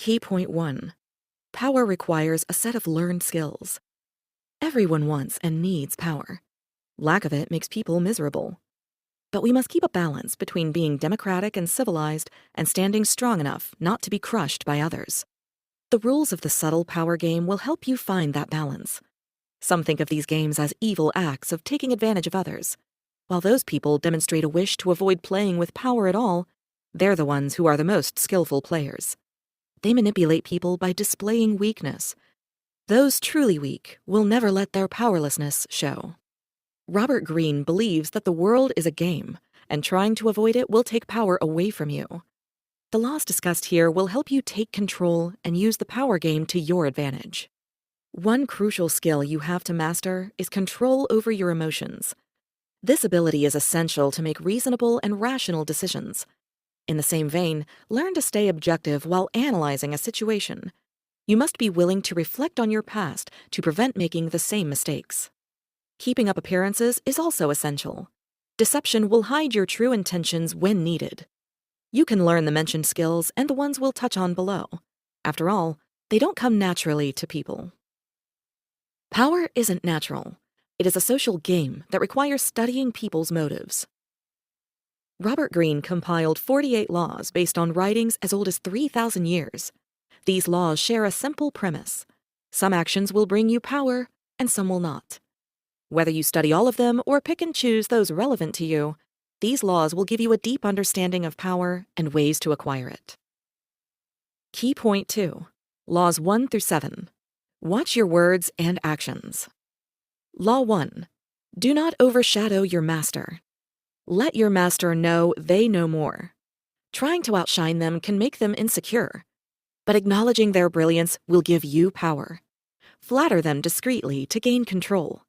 Key point 1. Power requires a set of learned skills. Everyone wants and needs power. Lack of it makes people miserable. But we must keep a balance between being democratic and civilized and standing strong enough not to be crushed by others. The rules of the subtle power game will help you find that balance. Some think of these games as evil acts of taking advantage of others. While those people demonstrate a wish to avoid playing with power at all, they're the ones who are the most skillful players. They manipulate people by displaying weakness. Those truly weak will never let their powerlessness show. Robert Greene believes that the world is a game, and trying to avoid it will take power away from you. The laws discussed here will help you take control and use the power game to your advantage. One crucial skill you have to master is control over your emotions. This ability is essential to make reasonable and rational decisions. In the same vein, learn to stay objective while analyzing a situation. You must be willing to reflect on your past to prevent making the same mistakes. Keeping up appearances is also essential. Deception will hide your true intentions when needed. You can learn the mentioned skills and the ones we'll touch on below. After all, they don't come naturally to people. Power isn't natural. It is a social game that requires studying people's motives. Robert Greene compiled 48 laws based on writings as old as 3,000 years. These laws share a simple premise. Some actions will bring you power, and some will not. Whether you study all of them or pick and choose those relevant to you, these laws will give you a deep understanding of power and ways to acquire it. Key point 2. Laws 1 through 7. Watch your words and actions. Law 1. Do not overshadow your master. Let your master know they know more. Trying to outshine them can make them insecure, but acknowledging their brilliance will give you power. Flatter them discreetly to gain control.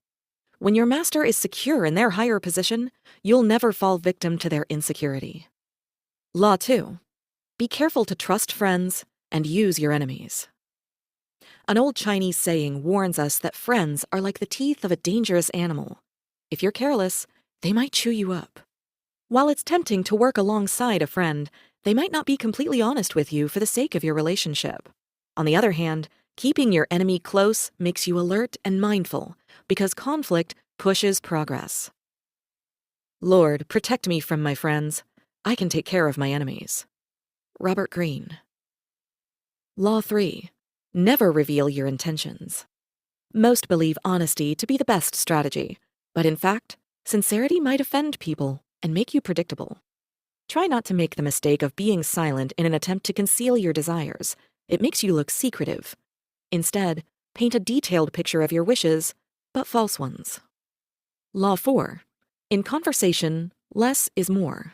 When your master is secure in their higher position, you'll never fall victim to their insecurity. Law 2. Be careful to trust friends and use your enemies. An old Chinese saying warns us that friends are like the teeth of a dangerous animal. If you're careless, they might chew you up. While it's tempting to work alongside a friend, they might not be completely honest with you for the sake of your relationship. On the other hand, keeping your enemy close makes you alert and mindful, because conflict pushes progress. Lord, protect me from my friends. I can take care of my enemies. Robert Greene. Law 3. Never reveal your intentions. Most believe honesty to be the best strategy, but in fact, sincerity might offend people and make you predictable. Try not to make the mistake of being silent in an attempt to conceal your desires. It makes you look secretive. Instead, paint a detailed picture of your wishes, but false ones. Law 4. In conversation, less is more.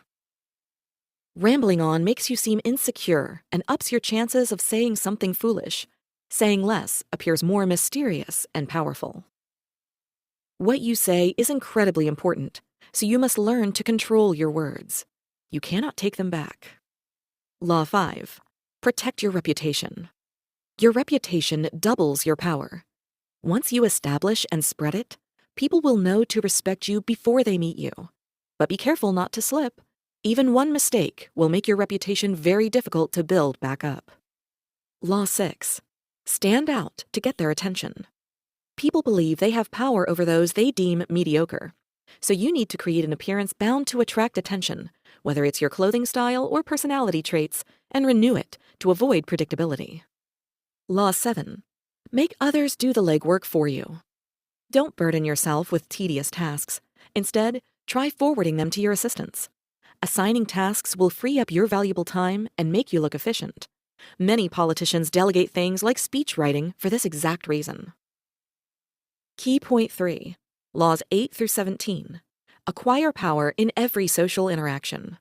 Rambling on makes you seem insecure and ups your chances of saying something foolish. Saying less appears more mysterious and powerful. What you say is incredibly important, so you must learn to control your words. You cannot take them back. Law 5. Protect your reputation. Your reputation doubles your power. Once you establish and spread it, people will know to respect you before they meet you. But be careful not to slip. Even one mistake will make your reputation very difficult to build back up. Law 6. Stand out to get their attention. People believe they have power over those they deem mediocre. So you need to create an appearance bound to attract attention, whether it's your clothing style or personality traits, and renew it to avoid predictability. Law 7. Make others do the legwork for you. Don't burden yourself with tedious tasks. Instead, try forwarding them to your assistants. Assigning tasks will free up your valuable time and make you look efficient. Many politicians delegate things like speech writing for this exact reason. Key point 3. Laws 8 through 17. Acquire power in every social interaction.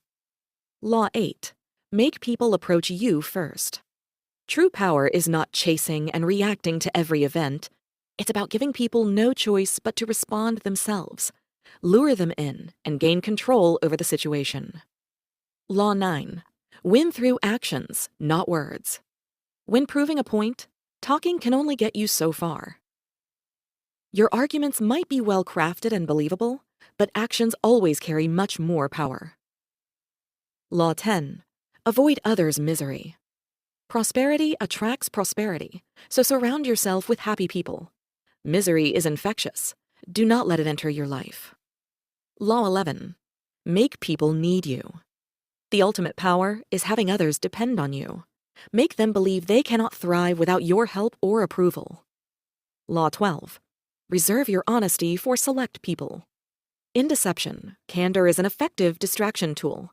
Law 8. Make people approach you first. True power is not chasing and reacting to every event. It's about giving people no choice but to respond themselves. Lure them in and gain control over the situation. Law 9. Win through actions, not words. When proving a point, talking can only get you so far. Your arguments might be well crafted and believable, but actions always carry much more power. Law 10. Avoid others' misery. Prosperity attracts prosperity, so surround yourself with happy people. Misery is infectious. Do not let it enter your life. Law 11. Make people need you. The ultimate power is having others depend on you. Make them believe they cannot thrive without your help or approval. Law 12. Reserve your honesty for select people. In deception, candor is an effective distraction tool.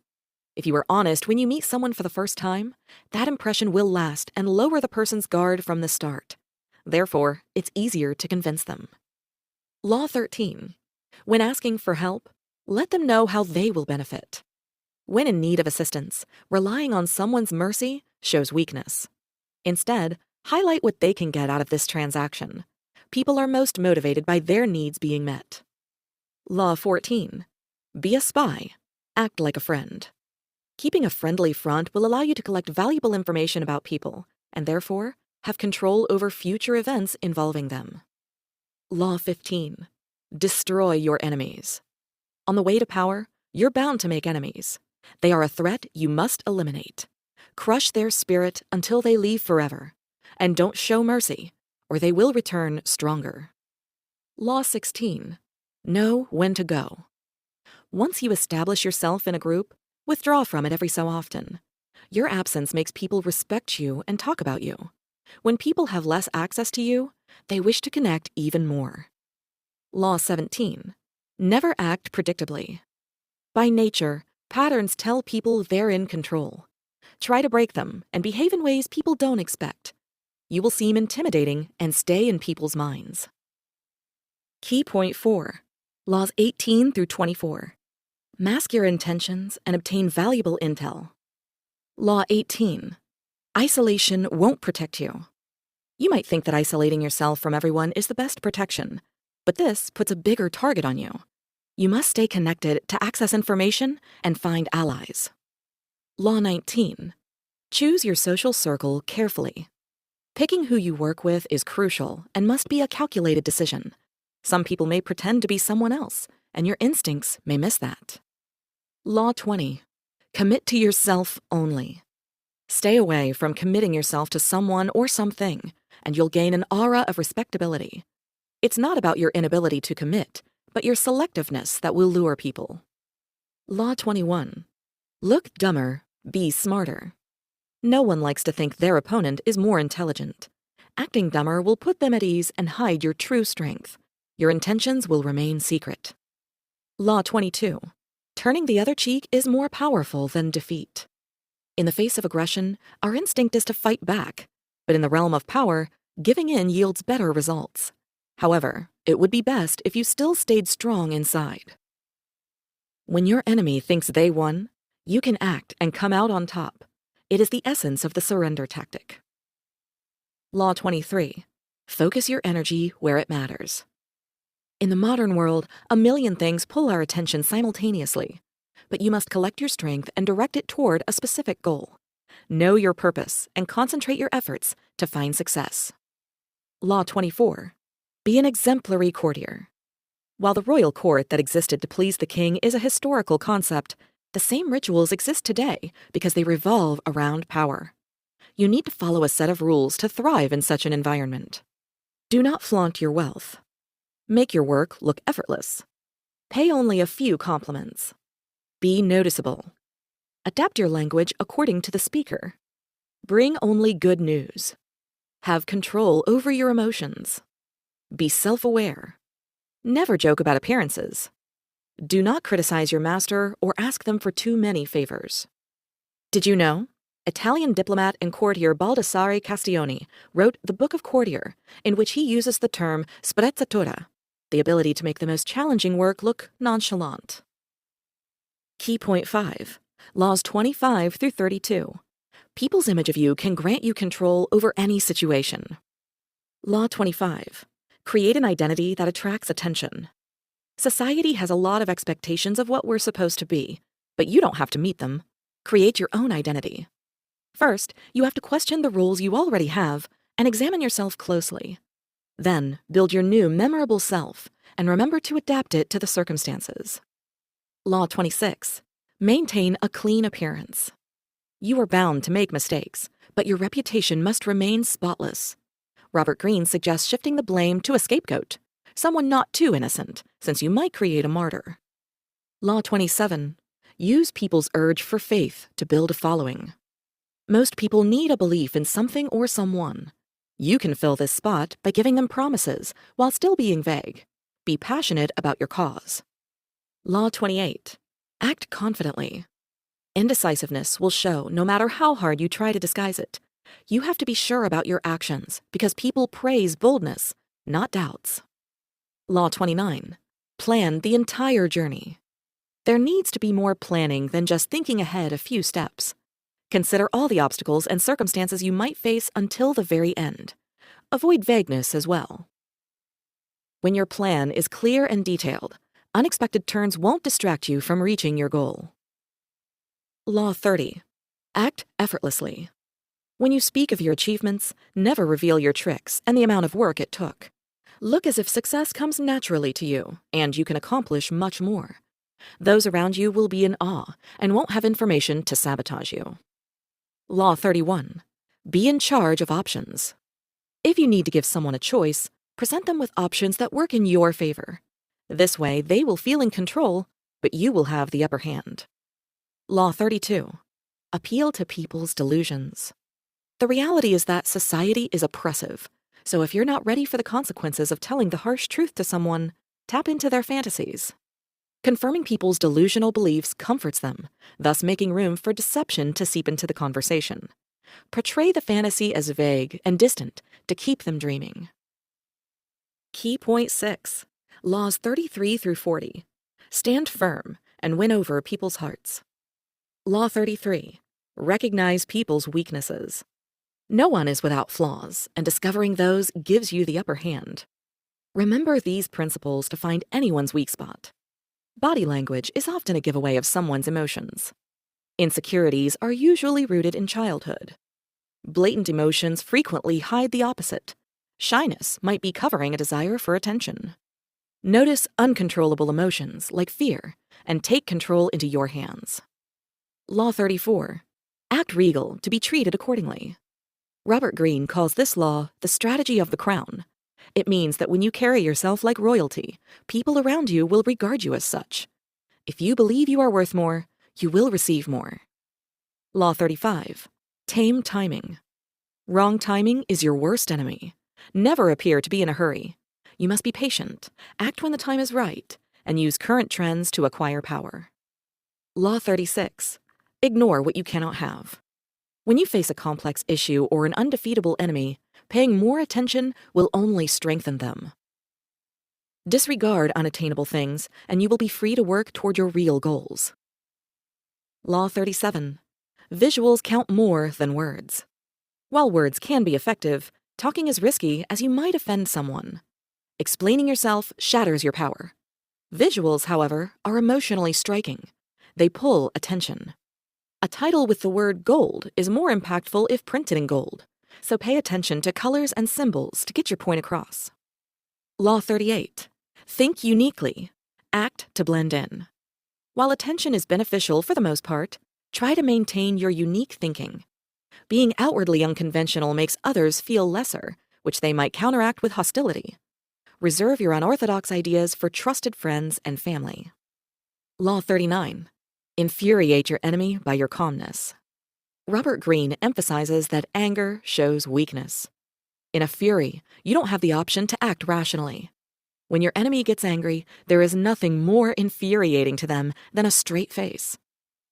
If you are honest when you meet someone for the first time, that impression will last and lower the person's guard from the start. Therefore, it's easier to convince them. Law 13. When asking for help, let them know how they will benefit. When in need of assistance, relying on someone's mercy shows weakness. Instead, highlight what they can get out of this transaction. People are most motivated by their needs being met. Law 14. Be a spy. Act like a friend. Keeping a friendly front will allow you to collect valuable information about people, and therefore, have control over future events involving them. Law 15. Destroy your enemies. On the way to power, you're bound to make enemies. They are a threat you must eliminate. Crush their spirit until they leave forever, and don't show mercy, or they will return stronger. Law 16. Know when to go. Once you establish yourself in a group, withdraw from it every so often. Your absence makes people respect you and talk about you. When people have less access to you, they wish to connect even more. Law 17. Never act predictably. By nature, patterns tell people they're in control. Try to break them and behave in ways people don't expect. You will seem intimidating and stay in people's minds. Key point 4. Laws 18 through 24. Mask your intentions and obtain valuable intel. Law 18. Isolation won't protect you. You might think that isolating yourself from everyone is the best protection, but this puts a bigger target on you. You must stay connected to access information and find allies. Law 19. Choose your social circle carefully. Picking who you work with is crucial and must be a calculated decision. Some people may pretend to be someone else, and your instincts may miss that. Law 20. Commit to yourself only. Stay away from committing yourself to someone or something, and you'll gain an aura of respectability. It's not about your inability to commit, but your selectiveness that will lure people. Law 21. Look dumber, be smarter. No one likes to think their opponent is more intelligent. Acting dumber will put them at ease and hide your true strength. Your intentions will remain secret. Law 22. Turning the other cheek is more powerful than defeat. In the face of aggression, our instinct is to fight back, but in the realm of power, giving in yields better results. However, it would be best if you still stayed strong inside. When your enemy thinks they won, you can act and come out on top. It is the essence of the surrender tactic. Law 23. Focus your energy where it matters. In the modern world, a million things pull our attention simultaneously, but you must collect your strength and direct it toward a specific goal. Know your purpose and concentrate your efforts to find success. Law 24. Be an exemplary courtier. While the royal court that existed to please the king is a historical concept, the same rituals exist today because they revolve around power. You need to follow a set of rules to thrive in such an environment. Do not flaunt your wealth. Make your work look effortless. Pay only a few compliments. Be noticeable. Adapt your language according to the speaker. Bring only good news. Have control over your emotions. Be self-aware. Never joke about appearances. Do not criticize your master or ask them for too many favors. Did you know? Italian diplomat and courtier Baldassare Castiglione wrote The Book of Courtier, in which he uses the term sprezzatura, the ability to make the most challenging work look nonchalant. Key point 5. Laws 25 through 32. People's image of you can grant you control over any situation. Law 25. Create an identity that attracts attention. Society has a lot of expectations of what we're supposed to be, but you don't have to meet them. Create your own identity. First, you have to question the roles you already have and examine yourself closely. Then, build your new memorable self and remember to adapt it to the circumstances. Law 26. Maintain a clean appearance. You are bound to make mistakes, but your reputation must remain spotless. Robert Greene suggests shifting the blame to a scapegoat, someone not too innocent, since you might create a martyr. Law 27. Use people's urge for faith to build a following. Most people need a belief in something or someone. You can fill this spot by giving them promises while still being vague. Be passionate about your cause. Law 28. Act confidently. Indecisiveness will show no matter how hard you try to disguise it. You have to be sure about your actions because people praise boldness, not doubts. Law 29. Plan the entire journey. There needs to be more planning than just thinking ahead a few steps. Consider all the obstacles and circumstances you might face until the very end. Avoid vagueness as well. When your plan is clear and detailed, unexpected turns won't distract you from reaching your goal. Law 30. Act effortlessly. When you speak of your achievements, never reveal your tricks and the amount of work it took. Look as if success comes naturally to you, and you can accomplish much more. Those around you will be in awe and won't have information to sabotage you. Law 31. Be in charge of options. If you need to give someone a choice, present them with options that work in your favor. This way, they will feel in control, but you will have the upper hand. Law 32. Appeal to people's delusions. The reality is that society is oppressive, so if you're not ready for the consequences of telling the harsh truth to someone, tap into their fantasies. Confirming people's delusional beliefs comforts them, thus making room for deception to seep into the conversation. Portray the fantasy as vague and distant to keep them dreaming. Key point 6. Laws 33 through 40. Stand firm and win over people's hearts. Law 33. Recognize people's weaknesses. No one is without flaws, and discovering those gives you the upper hand. Remember these principles to find anyone's weak spot. Body language is often a giveaway of someone's emotions. Insecurities are usually rooted in childhood. Blatant emotions frequently hide the opposite. Shyness might be covering a desire for attention. Notice uncontrollable emotions like fear and take control into your hands. Law 34. Act regal to be treated accordingly. Robert Greene calls this law the strategy of the crown. It means that when you carry yourself like royalty, people around you will regard you as such. If you believe you are worth more, you will receive more. Law 35. Tame timing. Wrong timing is your worst enemy. Never appear to be in a hurry. You must be patient, act when the time is right, and use current trends to acquire power. Law 36. Ignore what you cannot have. When you face a complex issue or an undefeatable enemy, paying more attention will only strengthen them. Disregard unattainable things, and you will be free to work toward your real goals. Law 37. Visuals count more than words. While words can be effective, talking is risky as you might offend someone. Explaining yourself shatters your power. Visuals, however, are emotionally striking. They pull attention. A title with the word gold is more impactful if printed in gold, so pay attention to colors and symbols to get your point across. Law 38. Think uniquely. Act to blend in. While attention is beneficial for the most part, try to maintain your unique thinking. Being outwardly unconventional makes others feel lesser, which they might counteract with hostility. Reserve your unorthodox ideas for trusted friends and family. Law 39. Infuriate your enemy by your calmness. Robert Greene emphasizes that anger shows weakness. In a fury, you don't have the option to act rationally. When your enemy gets angry, there is nothing more infuriating to them than a straight face.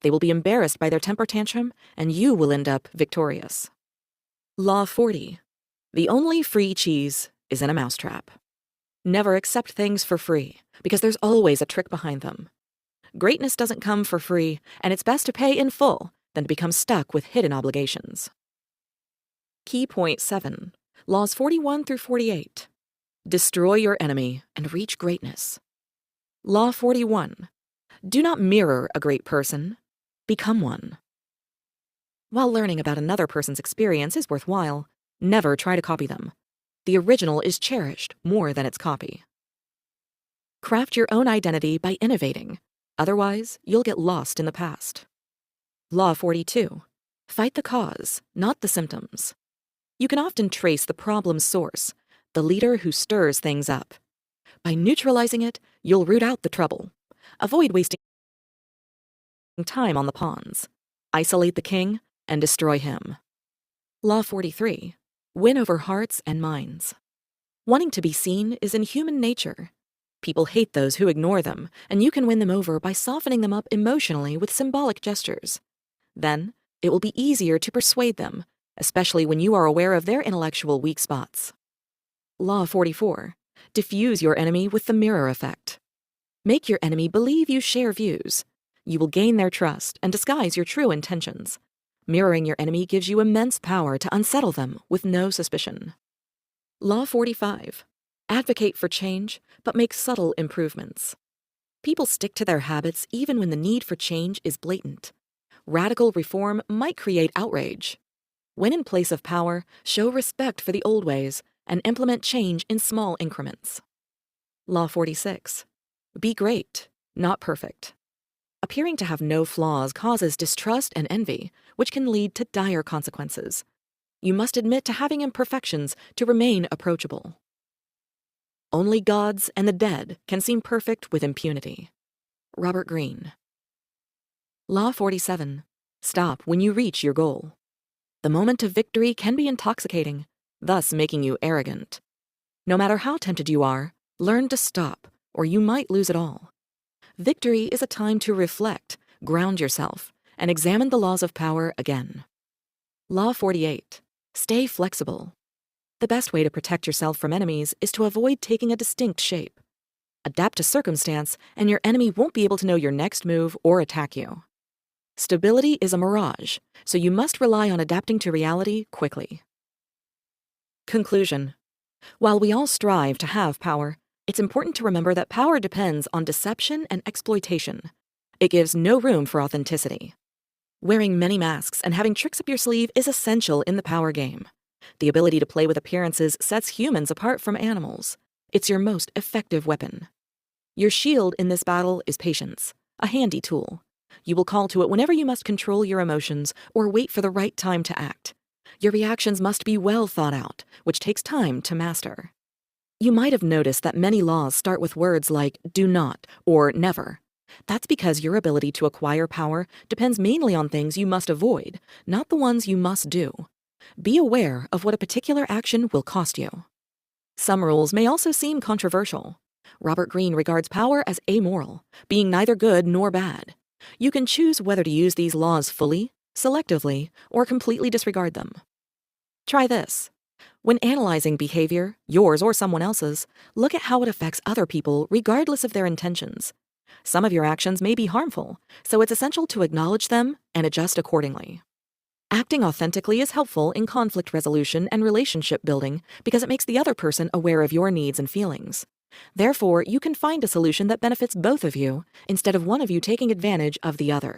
They will be embarrassed by their temper tantrum, and you will end up victorious. Law 40. The only free cheese is in a mousetrap. Never accept things for free, because there's always a trick behind them. Greatness doesn't come for free, and it's best to pay in full than to become stuck with hidden obligations. Key point 7. Laws 41 through 48. Destroy your enemy and reach greatness. Law 41. Do not mirror a great person. Become one. While learning about another person's experience is worthwhile, never try to copy them. The original is cherished more than its copy. Craft your own identity by innovating. Otherwise, you'll get lost in the past. Law 42. Fight the cause, not the symptoms. You can often trace the problem's source, the leader who stirs things up. By neutralizing it, you'll root out the trouble. Avoid wasting time on the pawns. Isolate the king and destroy him. Law 43. Win over hearts and minds. Wanting to be seen is in human nature. People hate those who ignore them, and you can win them over by softening them up emotionally with symbolic gestures. Then, it will be easier to persuade them, especially when you are aware of their intellectual weak spots. Law 44. Diffuse your enemy with the mirror effect. Make your enemy believe you share views. You will gain their trust and disguise your true intentions. Mirroring your enemy gives you immense power to unsettle them with no suspicion. Law 45. Advocate for change, but make subtle improvements. People stick to their habits even when the need for change is blatant. Radical reform might create outrage. When in place of power, show respect for the old ways and implement change in small increments. Law 46. Be great, not perfect. Appearing to have no flaws causes distrust and envy, which can lead to dire consequences. You must admit to having imperfections to remain approachable. Only gods and the dead can seem perfect with impunity. Robert Greene. Law 47. Stop when you reach your goal. The moment of victory can be intoxicating, thus making you arrogant. No matter how tempted you are, learn to stop, or you might lose it all. Victory is a time to reflect, ground yourself, and examine the laws of power again. Law 48. Stay flexible. The best way to protect yourself from enemies is to avoid taking a distinct shape. Adapt to circumstance, and your enemy won't be able to know your next move or attack you. Stability is a mirage, so you must rely on adapting to reality quickly. Conclusion. While we all strive to have power, it's important to remember that power depends on deception and exploitation. It gives no room for authenticity. Wearing many masks and having tricks up your sleeve is essential in the power game. The ability to play with appearances sets humans apart from animals. It's your most effective weapon. Your shield in this battle is patience, a handy tool. You will call to it whenever you must control your emotions or wait for the right time to act. Your reactions must be well thought out, which takes time to master. You might have noticed that many laws start with words like do not or never. That's because your ability to acquire power depends mainly on things you must avoid, not the ones you must do. Be aware of what a particular action will cost you. Some rules may also seem controversial. Robert Greene regards power as amoral, being neither good nor bad. You can choose whether to use these laws fully, selectively, or completely disregard them. Try this. When analyzing behavior, yours or someone else's, look at how it affects other people regardless of their intentions. Some of your actions may be harmful, so it's essential to acknowledge them and adjust accordingly. Acting authentically is helpful in conflict resolution and relationship building because it makes the other person aware of your needs and feelings. Therefore, you can find a solution that benefits both of you instead of one of you taking advantage of the other.